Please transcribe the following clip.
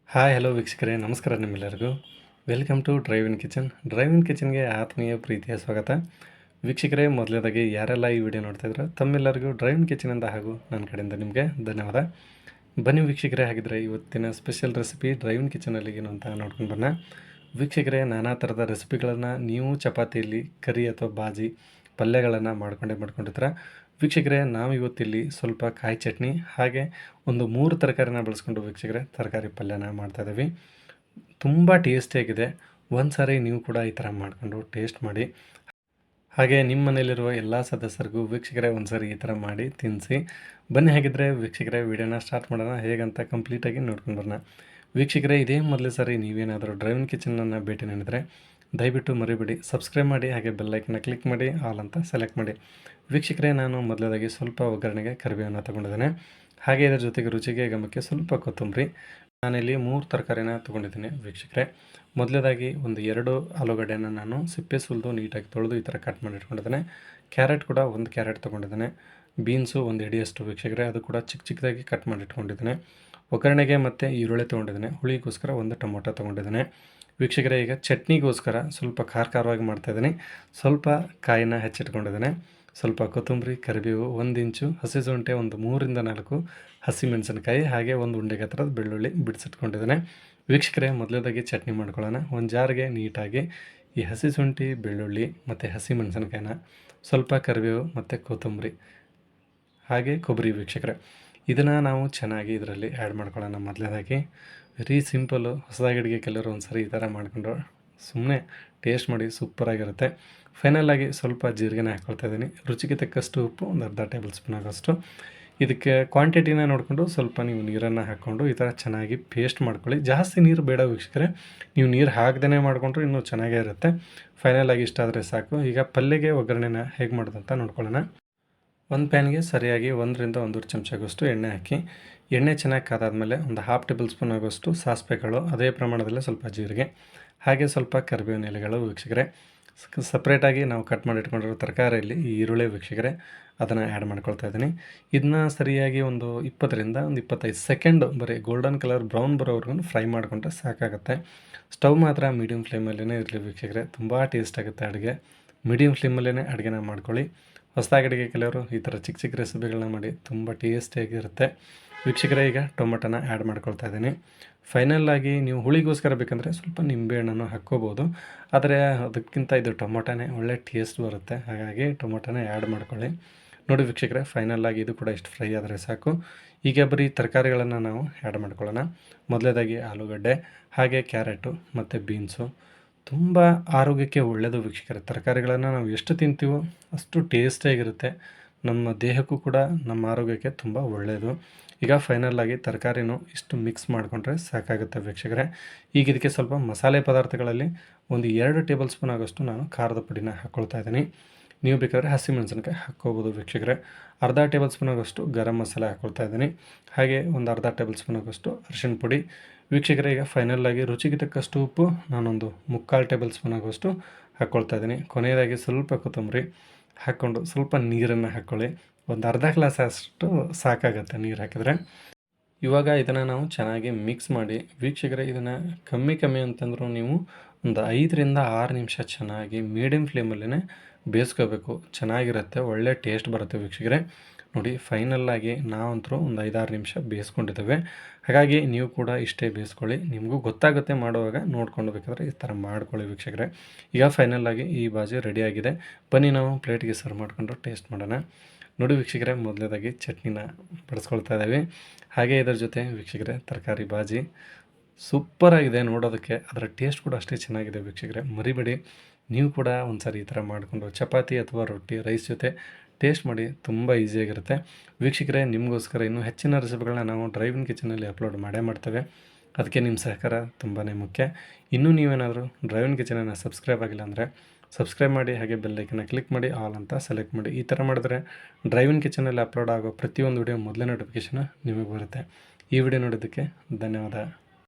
Hi hello ವೀಕ್ಷಕರೇ, ನಮಸ್ಕಾರ ನಿಮ್ಮೆಲ್ಲರಿಗೂ. Welcome to drive in kitchen. Drive in ಕಿಚನ್ಗೆ ಆತ್ಮೀಯ ಪ್ರೀತಿಯ ಸ್ವಾಗತ. ವೀಕ್ಷಕರೇ, ಮೊದಲನೇದಾಗಿ ಯಾರೆಲ್ಲ ಈ ವಿಡಿಯೋ ನೋಡ್ತಾಯಿದ್ರು ತಮ್ಮೆಲ್ಲರಿಗೂ ಡ್ರೈವ್ ಇನ್ ಕಿಚನಿಂದ ಹಾಗೂ ನನ್ನ ಕಡೆಯಿಂದ ನಿಮಗೆ ಧನ್ಯವಾದ. ಬನ್ನಿ ವೀಕ್ಷಕರೇ, ಹಾಗಿದ್ರೆ ಇವತ್ತಿನ ಸ್ಪೆಷಲ್ ರೆಸಿಪಿ ಡ್ರೈವ್ ಇನ್ ಕಿಚನಲ್ಲಿ ಏನು ಅಂತ ನೋಡ್ಕೊಂಡು ಬರೋಣ. ವೀಕ್ಷಕರೇ, ನಾನಾ ಥರದ ರೆಸಿಪಿಗಳನ್ನು ನೀವು ಚಪಾತಿಯಲ್ಲಿ ಕರಿ ಅಥವಾ ಬಾಜಿ ಪಲ್ಯಗಳನ್ನು ಮಾಡ್ಕೊಂಡಿರ್ತೀರ. ವೀಕ್ಷಕರೇ, ನಾವು ಇವತ್ತಿಲ್ಲಿ ಸ್ವಲ್ಪ ಕಾಯಿ ಚಟ್ನಿ ಹಾಗೆ ಒಂದು 3 ತರಕಾರಿನ ಬಳಸ್ಕೊಂಡು ವೀಕ್ಷಕರೇ ತರಕಾರಿ ಪಲ್ಯನ ಮಾಡ್ತಾಯಿದ್ದೀವಿ. ತುಂಬ ಟೇಸ್ಟಿಯಾಗಿದೆ. ಒಂದು ಸಾರಿ ನೀವು ಕೂಡ ಈ ಥರ ಮಾಡಿಕೊಂಡು ಟೇಸ್ಟ್ ಮಾಡಿ. ಹಾಗೆ ನಿಮ್ಮ ಮನೆಯಲ್ಲಿರುವ ಎಲ್ಲ ಸದಸ್ಯರಿಗೂ ವೀಕ್ಷಕರೇ ಒಂದು ಸಾರಿ ಈ ಥರ ಮಾಡಿ ತಿನ್ನಿಸಿ. ಬನ್ನಿ ಹಾಗಿದ್ರೆ ವೀಕ್ಷಕರೇ, ವಿಡಿಯೋನ ಸ್ಟಾರ್ಟ್ ಮಾಡೋಣ. ಹೇಗಂತ ಕಂಪ್ಲೀಟಾಗಿ ನೋಡ್ಕೊಂಡು ಬರೋಣ. ವೀಕ್ಷಕರೇ, ಇದೇ ಮೊದಲೇ ಸಾರಿ ನೀವೇನಾದರೂ ಡ್ರೈವ್ ಇನ್ ಕಿಚನನ್ನು ಭೇಟಿ ನೀಡಿದರೆ ದಯವಿಟ್ಟು ಮರಿಬೇಡಿ ಸಬ್ಸ್ಕ್ರೈಬ್ ಮಾಡಿ, ಹಾಗೆ ಬೆಲ್ಲೈಕನ್ನ ಕ್ಲಿಕ್ ಮಾಡಿ, ಆಲ್ ಅಂತ ಸೆಲೆಕ್ಟ್ ಮಾಡಿ. ವೀಕ್ಷಕರೇ, ನಾನು ಮೊದಲದಾಗಿ ಸ್ವಲ್ಪ ಒಗ್ಗರಣೆಗೆ ಕರಿಬೇವನ್ನು ತೊಗೊಂಡಿದ್ದೇನೆ. ಹಾಗೆ ಇದರ ಜೊತೆಗೆ ರುಚಿಗೆ ಗಮಕ್ಕೆ ಸ್ವಲ್ಪ ಕೊತ್ತಂಬರಿ. ನಾನಿಲ್ಲಿ 3 ತರಕಾರಿನ ತೊಗೊಂಡಿದ್ದೀನಿ ವೀಕ್ಷಕರೇ. ಮೊದಲದಾಗಿ ಒಂದು 2 ಆಲೂಗಡ್ಡೆಯನ್ನು ನಾನು ಸಿಪ್ಪೆ ಸುಲಿದು ನೀಟಾಗಿ ತೊಳೆದು ಈ ಥರ ಕಟ್ ಮಾಡಿ ಇಟ್ಕೊಂಡಿದ್ದೇನೆ. ಕ್ಯಾರೆಟ್ ಕೂಡ 1 ಕ್ಯಾರೆಟ್ ತೊಗೊಂಡಿದ್ದೇನೆ. ಬೀನ್ಸು 1 ಹಿಡಿಯಷ್ಟು ವೀಕ್ಷಕರೇ, ಅದು ಕೂಡ ಚಿಕ್ಕದಾಗಿ ಕಟ್ ಮಾಡಿ ಇಟ್ಕೊಂಡಿದ್ದೇನೆ. ಒಗ್ಗರಣೆಗೆ ಮತ್ತು ಈರುಳ್ಳಿ ತೊಗೊಂಡಿದ್ದೇನೆ. ಹುಳಿಗೋಸ್ಕರ 1 ಟೊಮೊಟೊ ತೊಗೊಂಡಿದ್ದೇನೆ. ವೀಕ್ಷಕರೇ, ಈಗ ಚಟ್ನಿಗೋಸ್ಕರ ಸ್ವಲ್ಪ ಖಾರವಾಗಿ ಮಾಡ್ತಾಯಿದ್ದೀನಿ. ಸ್ವಲ್ಪ ಕಾಯಿನ ಹೆಚ್ಚಿಟ್ಕೊಂಡಿದ್ದೇನೆ. ಸ್ವಲ್ಪ ಕೊತ್ತಂಬರಿ, ಕರಿಬೇವು, 1 ಇಂಚು ಹಸಿ ಶುಂಠಿ, ಒಂದು 3ರಿಂದ 4 ಹಸಿಮೆಣಸಿನಕಾಯಿ, ಹಾಗೆ 1 ಉಂಡೆ ಗಾತ್ರದ ಬೆಳ್ಳುಳ್ಳಿ ಬಿಡಿಸಿಟ್ಕೊಂಡಿದ್ದೇನೆ. ವೀಕ್ಷಕರೇ, ಮೊದಲದಾಗಿ ಚಟ್ನಿ ಮಾಡ್ಕೊಳ್ಳೋಣ. ಒಂದು ಜಾರ್ಗೆ ನೀಟಾಗಿ ಈ ಹಸಿ ಶುಂಠಿ, ಬೆಳ್ಳುಳ್ಳಿ ಮತ್ತು ಹಸಿಮೆಣಸಿನಕಾಯಿನ, ಸ್ವಲ್ಪ ಕರಿಬೇವು ಮತ್ತು ಕೊತ್ತಂಬರಿ ಹಾಗೆ ಕೊಬ್ಬರಿ ವೀಕ್ಷಕರೇ, ಇದನ್ನು ನಾವು ಚೆನ್ನಾಗಿ ಇದರಲ್ಲಿ ಆ್ಯಡ್ ಮಾಡ್ಕೊಳ್ಳೋಣ. ಮೊದಲನೇದಾಗಿ ವೆರಿ ಸಿಂಪಲ್ಲು. ಹೊಸದಾಗಿ ಅಡುಗೆ ಕೆಲವರು ಒಂದು ಸಾರಿ ಈ ಥರ ಮಾಡಿಕೊಂಡು ಸುಮ್ಮನೆ ಟೇಸ್ಟ್ ಮಾಡಿ, ಸೂಪರಾಗಿರುತ್ತೆ. ಫೈನಲಾಗಿ ಸ್ವಲ್ಪ ಜೀರಿಗೆನ ಹಾಕ್ಕೊಳ್ತಾ ಇದ್ದೀನಿ. ರುಚಿಗೆ ತಕ್ಕಷ್ಟು ಉಪ್ಪು, ಒಂದು ಅರ್ಧ ಟೇಬಲ್ ಸ್ಪೂನ್ ಆಗೋಷ್ಟು. ಇದಕ್ಕೆ ಕ್ವಾಂಟಿಟಿನ ನೋಡಿಕೊಂಡು ಸ್ವಲ್ಪ ನೀವು ನೀರನ್ನು ಹಾಕ್ಕೊಂಡು ಈ ಥರ ಚೆನ್ನಾಗಿ ಪೇಸ್ಟ್ ಮಾಡ್ಕೊಳ್ಳಿ. ಜಾಸ್ತಿ ನೀರು ಬೇಡ ವೀಕ್ಷಕರೇ, ನೀವು ನೀರು ಹಾಕ್ದೇ ಮಾಡಿಕೊಂಡ್ರೆ ಇನ್ನೂ ಚೆನ್ನಾಗೇ ಇರುತ್ತೆ. ಫೈನಲಾಗಿ ಇಷ್ಟ ಆದರೆ ಸಾಕು. ಈಗ ಪಲ್ಯಗೆ ಒಗ್ಗರಣೆನ ಹೇಗೆ ಮಾಡೋದಂತ ನೋಡ್ಕೊಳ್ಳೋಣ. ಒಂದು ಪ್ಯಾನ್ಗೆ ಸರಿಯಾಗಿ 1ರಿಂದ 1.5 ಚಮಚಗೋಷ್ಟು ಎಣ್ಣೆ ಹಾಕಿ, ಎಣ್ಣೆ ಚೆನ್ನಾಗಿ ಕಾದಾದಮೇಲೆ ಒಂದು ಹಾಫ್ ಟೇಬಲ್ ಸ್ಪೂನ್ ಆಗೋಷ್ಟು ಸಾಸಿವೆ ಕಾಳು, ಅದೇ ಪ್ರಮಾಣದಲ್ಲೇ ಸ್ವಲ್ಪ ಜೀರಿಗೆ, ಹಾಗೆ ಸ್ವಲ್ಪ ಕರಿಬೇವಿನ ಎಲೆಗಳು ವೀಕ್ಷಕರೇ. ಸಪ್ರೇಟಾಗಿ ನಾವು ಕಟ್ ಮಾಡಿ ಇಟ್ಕೊಂಡಿರೋ ತರಕಾರಿಯಲ್ಲಿ ಈ ಈರುಳ್ಳಿ ವೀಕ್ಷಕರೇ, ಅದನ್ನು ಆ್ಯಡ್ ಮಾಡ್ಕೊಳ್ತಾ ಇದ್ದೀನಿ. ಇದನ್ನ ಸರಿಯಾಗಿ ಒಂದು 20ರಿಂದ 25 ಸೆಕೆಂಡು ಬರೀ ಗೋಲ್ಡನ್ ಕಲರ್ ಬ್ರೌನ್ ಬರೋವರೆಗೂ ಫ್ರೈ ಮಾಡಿಕೊಂಡ್ರೆ ಸಾಕಾಗುತ್ತೆ. ಸ್ಟವ್ ಮಾತ್ರ ಮೀಡಿಯಮ್ ಫ್ಲೇಮಲ್ಲೇ ಇರಲಿ ವೀಕ್ಷಕರೇ, ತುಂಬ ಟೇಸ್ಟ್ ಆಗುತ್ತೆ ಅಡುಗೆ. ಮೀಡಿಯಮ್ ಫ್ಲೇಮಲ್ಲೇ ಅಡುಗೆನ ಮಾಡ್ಕೊಳ್ಳಿ. ಹೊಸದಾಗಿ ಅಡುಗೆ ಕೆಲವರು ಈ ಥರ ಚಿಕ್ಕ ಚಿಕ್ಕ ರೆಸಿಪಿಗಳನ್ನ ಮಾಡಿ ತುಂಬ ಟೇಸ್ಟಿಯಾಗಿರುತ್ತೆ. ವೀಕ್ಷಕರೇ, ಈಗ ಟೊಮೊಟೊನ ಆ್ಯಡ್ ಮಾಡ್ಕೊಳ್ತಾ ಇದ್ದೀನಿ. ಫೈನಲಾಗಿ ನೀವು ಹುಳಿಗೋಸ್ಕರ ಬೇಕಂದರೆ ಸ್ವಲ್ಪ ನಿಂಬೆಹಣ್ಣನ್ನು ಹಾಕ್ಕೋಬೋದು, ಆದರೆ ಅದಕ್ಕಿಂತ ಇದು ಟೊಮೊಟೊನೇ ಒಳ್ಳೆ ಟೇಸ್ಟ್ ಬರುತ್ತೆ. ಹಾಗಾಗಿ ಟೊಮೊಟೊನೇ ಆ್ಯಡ್ ಮಾಡ್ಕೊಳ್ಳಿ. ನೋಡಿ ವೀಕ್ಷಕರೇ, ಫೈನಲಾಗಿ ಇದು ಕೂಡ ಇಷ್ಟು ಫ್ರೈ ಆದರೆ ಸಾಕು. ಈಗ ಬರೀ ತರಕಾರಿಗಳನ್ನು ನಾವು ಆ್ಯಡ್ ಮಾಡ್ಕೊಳ್ಳೋಣ. ಮೊದಲನೇದಾಗಿ ಆಲೂಗಡ್ಡೆ, ಹಾಗೆ ಕ್ಯಾರೆಟು ಮತ್ತು ಬೀನ್ಸು. ತುಂಬ ಆರೋಗ್ಯಕ್ಕೆ ಒಳ್ಳೆಯದು ವೀಕ್ಷಕರೇ. ತರಕಾರಿಗಳನ್ನು ನಾವು ಎಷ್ಟು ತಿಂತೀವೋ ಅಷ್ಟು ಟೇಸ್ಟಿಯಾಗಿರುತ್ತೆ. ನಮ್ಮ ದೇಹಕ್ಕೂ ಕೂಡ ನಮ್ಮ ಆರೋಗ್ಯಕ್ಕೆ ತುಂಬ ಒಳ್ಳೆಯದು. ಈಗ ಫೈನಲಾಗಿ ತರಕಾರಿನೂ ಇಷ್ಟು ಮಿಕ್ಸ್ ಮಾಡಿಕೊಂಡ್ರೆ ಸಾಕಾಗುತ್ತೆ ವೀಕ್ಷಕರೇ. ಈಗ ಇದಕ್ಕೆ ಸ್ವಲ್ಪ ಮಸಾಲೆ ಪದಾರ್ಥಗಳಲ್ಲಿ ಒಂದು 2 ಟೇಬಲ್ ಸ್ಪೂನ್ ಆಗೋಷ್ಟು ನಾನು ಖಾರದ ಪುಡಿನ ಹಾಕ್ಕೊಳ್ತಾ ಇದ್ದೀನಿ. ನೀವು ಬೇಕಾದರೆ ಹಸಿಮೆಣಸಿನಕಾಯಿ ಹಾಕ್ಕೋಬೋದು ವೀಕ್ಷಕರೇ. ಅರ್ಧ ಟೇಬಲ್ ಸ್ಪೂನ್ ಆಗೋಷ್ಟು ಗರಂ ಮಸಾಲೆ ಹಾಕ್ಕೊಳ್ತಾ ಇದ್ದೀನಿ. ಹಾಗೆ ಒಂದು ಅರ್ಧ ಟೇಬಲ್ ಸ್ಪೂನ್ ಆಗೋಷ್ಟು ಅರಿಶಿಣ ಪುಡಿ. ವೀಕ್ಷಕರೇ, ಈಗ ಫೈನಲಾಗಿ ರುಚಿಗೆ ತಕ್ಕಷ್ಟು ಉಪ್ಪು ನಾನೊಂದು 3/4 ಟೇಬಲ್ ಸ್ಪೂನ್ ಆಗೋಷ್ಟು ಹಾಕ್ಕೊಳ್ತಾ ಇದ್ದೀನಿ. ಕೊನೆಯದಾಗಿ ಸ್ವಲ್ಪ ಕೊತ್ತಂಬರಿ ಹಾಕ್ಕೊಂಡು ಸ್ವಲ್ಪ ನೀರನ್ನು ಹಾಕ್ಕೊಳ್ಳಿ. ಒಂದು ಅರ್ಧ ಗ್ಲಾಸ್ ಅಷ್ಟು ಸಾಕಾಗುತ್ತೆ ನೀರು ಹಾಕಿದರೆ. ಇವಾಗ ಇದನ್ನು ನಾವು ಚೆನ್ನಾಗಿ ಮಿಕ್ಸ್ ಮಾಡಿ ವೀಕ್ಷಕರೇ, ಇದನ್ನು ಕಮ್ಮಿ ಅಂತಂದರೂ ನೀವು ಒಂದು 5ರಿಂದ 6 ನಿಮಿಷ ಚೆನ್ನಾಗಿ ಮೀಡಿಯಮ್ ಫ್ಲೇಮಲ್ಲೇ ಬೇಯಿಸ್ಕೋಬೇಕು. ಚೆನ್ನಾಗಿರುತ್ತೆ, ಒಳ್ಳೆ ಟೇಸ್ಟ್ ಬರುತ್ತೆ ವೀಕ್ಷಕರೇ. ನೋಡಿ, ಫೈನಲ್ಲಾಗಿ ನಾವಂತರೂ ಒಂದು 5-6 ನಿಮಿಷ ಬೇಯಿಸ್ಕೊಂಡಿದ್ದೇವೆ. ಹಾಗಾಗಿ ನೀವು ಕೂಡ ಇಷ್ಟೇ ಬೇಯಿಸ್ಕೊಳ್ಳಿ. ನಿಮಗೂ ಗೊತ್ತಾಗುತ್ತೆ ಮಾಡುವಾಗ, ನೋಡ್ಕೊಂಡು ಬೇಕಾದರೆ ಈ ಥರ ಮಾಡ್ಕೊಳ್ಳಿ ವೀಕ್ಷಕರೇ. ಈಗ ಫೈನಲ್ಲಾಗಿ ಈ ಬಾಜಿ ರೆಡಿಯಾಗಿದೆ. ಬನ್ನಿ ನಾವು ಪ್ಲೇಟಿಗೆ ಸರ್ವ್ ಮಾಡಿಕೊಂಡು ಟೇಸ್ಟ್ ಮಾಡೋಣ. ನೋಡಿ ವೀಕ್ಷಕರೇ, ಮೊದಲನೇದಾಗಿ ಚಟ್ನಿನ ಬಡಿಸ್ಕೊಳ್ತಾ ಇದ್ದೀವಿ. ಹಾಗೆ ಇದರ ಜೊತೆ ವೀಕ್ಷಕರೇ ತರಕಾರಿ ಬಾಜಿ ಸೂಪರಾಗಿದೆ ನೋಡೋದಕ್ಕೆ. ಅದರ ಟೇಸ್ಟ್ ಕೂಡ ಅಷ್ಟೇ ಚೆನ್ನಾಗಿದೆ ವೀಕ್ಷಕರೇ. ಮರಿಬೇಡಿ, ನೀವು ಕೂಡ ಒಂದು ಸಾರಿ ಈ ಥರ ಮಾಡಿಕೊಂಡು ಚಪಾತಿ ಅಥವಾ ರೊಟ್ಟಿ, ರೈಸ್ ಜೊತೆ ಟೇಸ್ಟ್ ಮಾಡಿ. ತುಂಬ ಈಸಿಯಾಗಿರುತ್ತೆ ವೀಕ್ಷಕರೇ. ನಿಮಗೋಸ್ಕರ ಇನ್ನೂ ಹೆಚ್ಚಿನ ರೆಸಿಪಿಗಳನ್ನ ನಾವು ಡ್ರೈವ್ ಇನ್ ಕಿಚನಲ್ಲಿ ಅಪ್ಲೋಡ್ ಮಾಡ್ತೇವೆ. ಅದಕ್ಕೆ ನಿಮ್ಮ ಸಹಕಾರ ತುಂಬಾ ಮುಖ್ಯ. ಇನ್ನೂ ನೀವೇನಾದರೂ ಡ್ರೈವ್ ಇನ್ ಕಿಚನನ್ನು ಸಬ್ಸ್ಕ್ರೈಬ್ ಆಗಿಲ್ಲ ಅಂದರೆ ಸಬ್ಸ್ಕ್ರೈಬ್ ಮಾಡಿ, ಹಾಗೆ ಬೆಲ್ಲೈಕನ್ನ ಕ್ಲಿಕ್ ಮಾಡಿ, ಆಲ್ ಅಂತ ಸೆಲೆಕ್ಟ್ ಮಾಡಿ. ಈ ಥರ ಮಾಡಿದ್ರೆ ಡ್ರೈವ್ ಇನ್ ಕಿಚನಲ್ಲಿ ಅಪ್ಲೋಡ್ ಆಗೋ ಪ್ರತಿಯೊಂದು ವಿಡಿಯೋ ಮೊದಲೇ ನೋಟಿಫಿಕೇಷನ್ ನಿಮಗೆ ಬರುತ್ತೆ. ಈ ವಿಡಿಯೋ ನೋಡೋದಕ್ಕೆ ಧನ್ಯವಾದ.